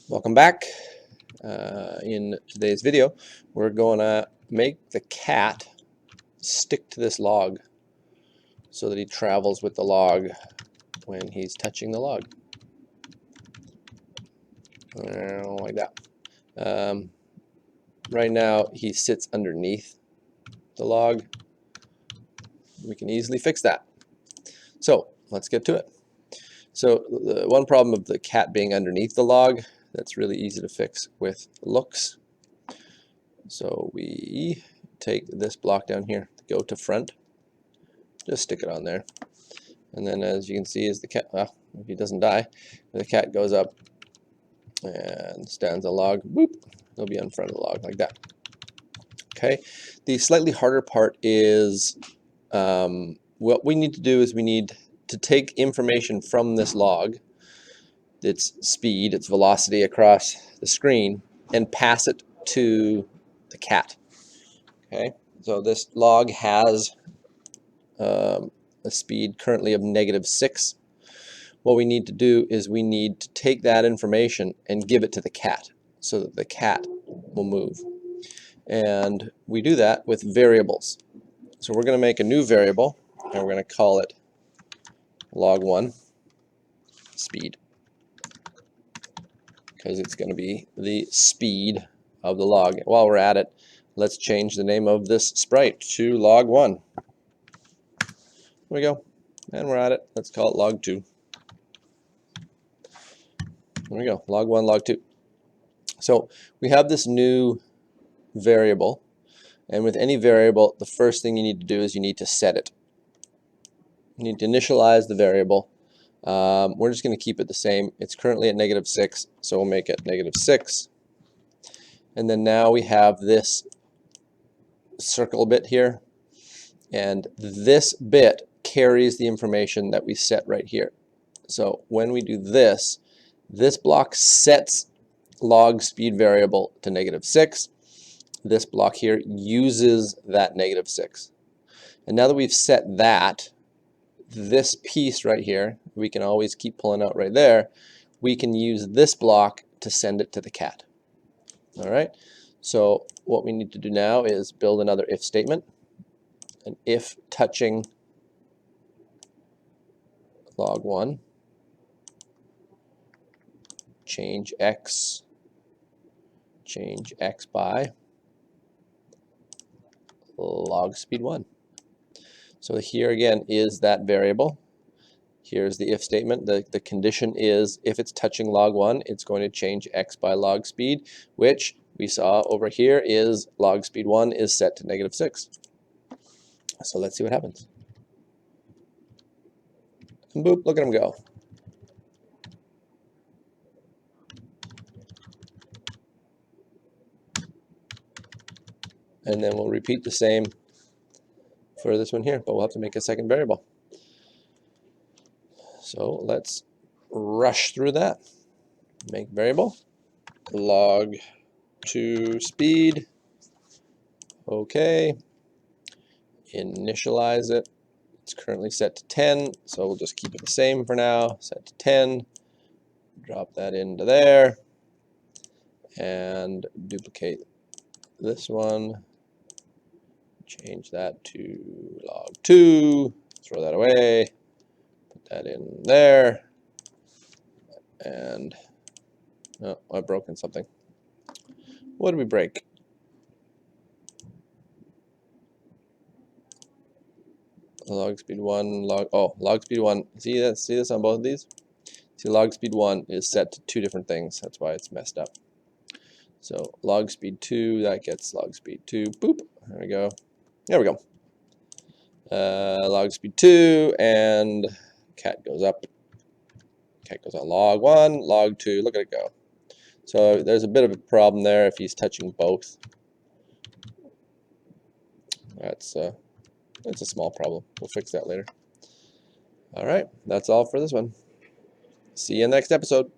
Welcome back. In today's video, we're going to make the cat stick to this log so that he travels with the log when he's touching the log. Like that. Right now, he sits underneath the log. We can easily fix that. So let's get to it. So the one problem of the cat being underneath the log, that's really easy to fix with looks. So we take this block down here, go to front, just stick it on there, and then as you can see, as the cat, well, if he doesn't die, the cat goes up and stands on the log, boop, he'll be in front of the log like that. Okay, the slightly harder part is what we need to do is we need to take information from this log, its speed, its velocity across the screen, and pass it to the cat. Okay, so this log has a speed currently of -6. What we need to do is we need to take that information and give it to the cat so that the cat will move. And we do that with variables. So we're going to make a new variable and we're going to call it log1 speed, because it's going to be the speed of the log. While we're at it, let's change the name of this sprite to log1. There we go. And we're at it. Let's call it log2. There we go, log1, log2. So we have this new variable, and with any variable, the first thing you need to do is you need to set it. You need to initialize the variable. We're just going to keep it the same. It's currently at -6, so we'll make it -6. And then now we have this circle bit here, and this bit carries the information that we set right here. So when we do this, this block sets log speed variable to -6. This block here uses that -6. And now that we've set that, this piece right here, we can always keep pulling out right there, we can use this block to send it to the cat. All right, so what we need to do now is build another if statement. An if touching log1, change x by log speed 1. So here again is that variable. Here's the if statement. The condition is if it's touching log1, it's going to change x by log speed, which we saw over here is log speed 1 is set to -6. So let's see what happens. And boop, look at him go. And then we'll repeat the same for this one here, but we'll have to make a second variable. So let's rush through that. Make variable log2 speed. Okay. Initialize it. It's currently set to 10, so we'll just keep it the same for now. Set to 10. Drop that into there. And duplicate this one. Change that to log2. Throw that away. Put that in there. And oh, I've broken something. What did we break? Log speed 1, log speed 1. See that? See this on both of these? See, log speed 1 is set to 2 different things. That's why it's messed up. So log speed 2, that gets log speed 2. Boop. There we go. There we go. Log speed 2, and cat goes up. Cat goes on log1, log2. Look at it go. So there's a bit of a problem there if he's touching both. That's a small problem. We'll fix that later. All right, that's all for this one. See you in the next episode.